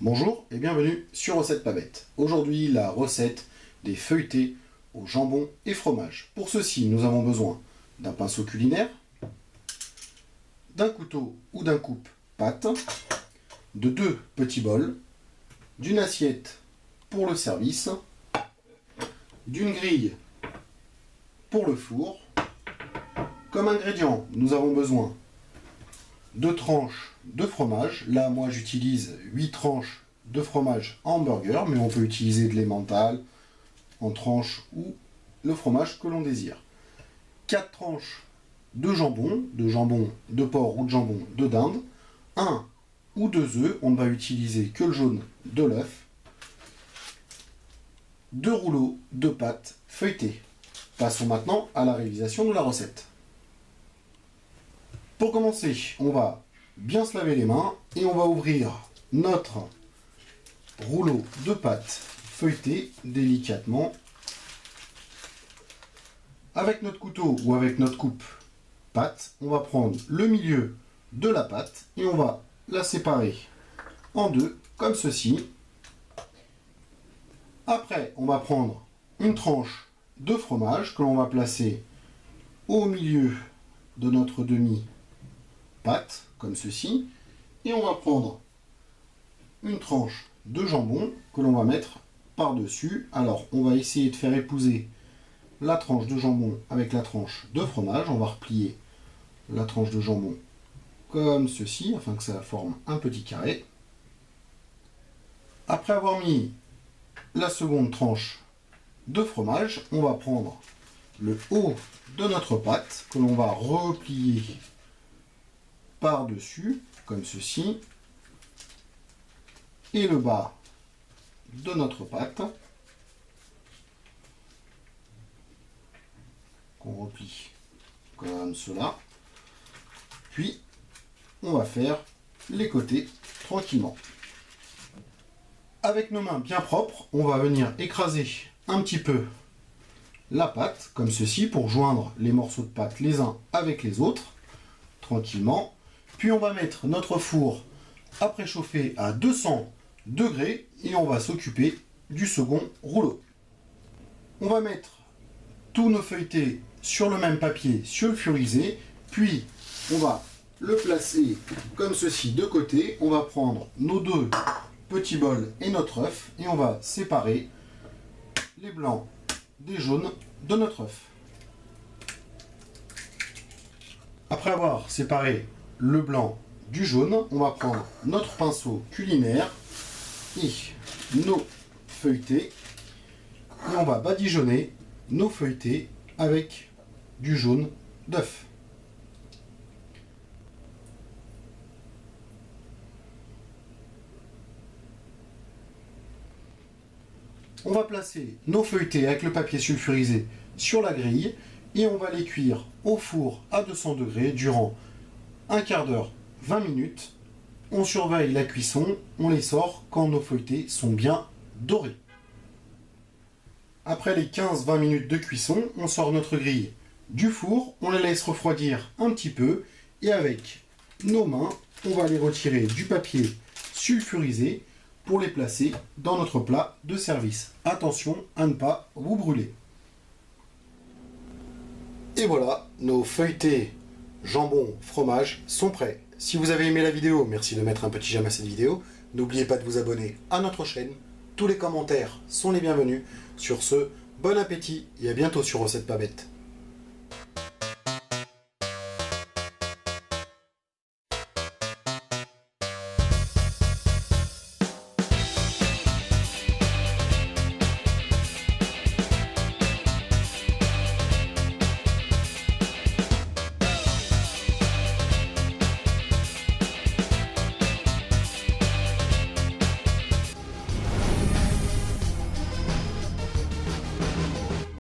Bonjour et bienvenue sur Recette Pas Bête. Aujourd'hui, la recette des feuilletés au jambon et fromage. Pour ceci, nous avons besoin d'un pinceau culinaire, d'un couteau ou d'un coupe-pâte, de 2 petits bols, d'une assiette pour le service, d'une grille pour le four. Comme ingrédients, nous avons besoin de tranches de fromage. Là, moi, j'utilise 8 tranches de fromage hamburger, mais on peut utiliser de l'emmental en tranches ou le fromage que l'on désire. 4 tranches de jambon de porc ou de jambon de dinde, 1 ou 2 œufs, on ne va utiliser que le jaune de l'œuf, 2 rouleaux de pâte feuilletée. Passons maintenant à la réalisation de la recette. Pour commencer, on va bien se laver les mains et on va ouvrir notre rouleau de pâte feuilletée délicatement. Avec notre couteau ou avec notre coupe pâte, on va prendre le milieu de la pâte et on va la séparer en deux, comme ceci. Après, on va prendre une tranche de fromage que l'on va placer au milieu de notre demi-pâte, comme ceci. Et on va prendre une tranche de jambon que l'on va mettre par-dessus. Alors, on va essayer de faire épouser la tranche de jambon avec la tranche de fromage. On va replier la tranche de jambon comme ceci, afin que ça forme un petit carré. Après avoir mis la seconde tranche de fromage, on va prendre le haut de notre pâte que l'on va replier par-dessus, comme ceci, et le bas de notre pâte, qu'on replie comme cela. Puis, on va faire les côtés tranquillement. Avec nos mains bien propres, on va venir écraser un petit peu la pâte, comme ceci, pour joindre les morceaux de pâte les uns avec les autres, tranquillement. Puis on va mettre notre four à préchauffer à 200 degrés et on va s'occuper du second rouleau. On va mettre tous nos feuilletés sur le même papier sulfurisé, puis on va le placer comme ceci de côté. On va prendre nos 2 petits bols et notre œuf et on va séparer les blancs des jaunes de notre œuf. Après avoir séparé le blanc du jaune, on va prendre notre pinceau culinaire et nos feuilletés et on va badigeonner nos feuilletés avec du jaune d'œuf. On va placer nos feuilletés avec le papier sulfurisé sur la grille et on va les cuire au four à 200 degrés durant un quart d'heure, 20 minutes. On surveille la cuisson, on les sort quand nos feuilletés sont bien dorés. Après les 15-20 minutes de cuisson, on sort notre grille du four, on les laisse refroidir un petit peu et avec nos mains, on va les retirer du papier sulfurisé pour les placer dans notre plat de service. Attention à ne pas vous brûler. Et voilà, nos feuilletés jambon fromage sont prêts. Si vous avez aimé la vidéo, merci de mettre un petit j'aime à cette vidéo. N'oubliez pas de vous abonner à notre chaîne. Tous les commentaires sont les bienvenus. Sur ce, bon appétit et à bientôt sur Recette Pas Bête.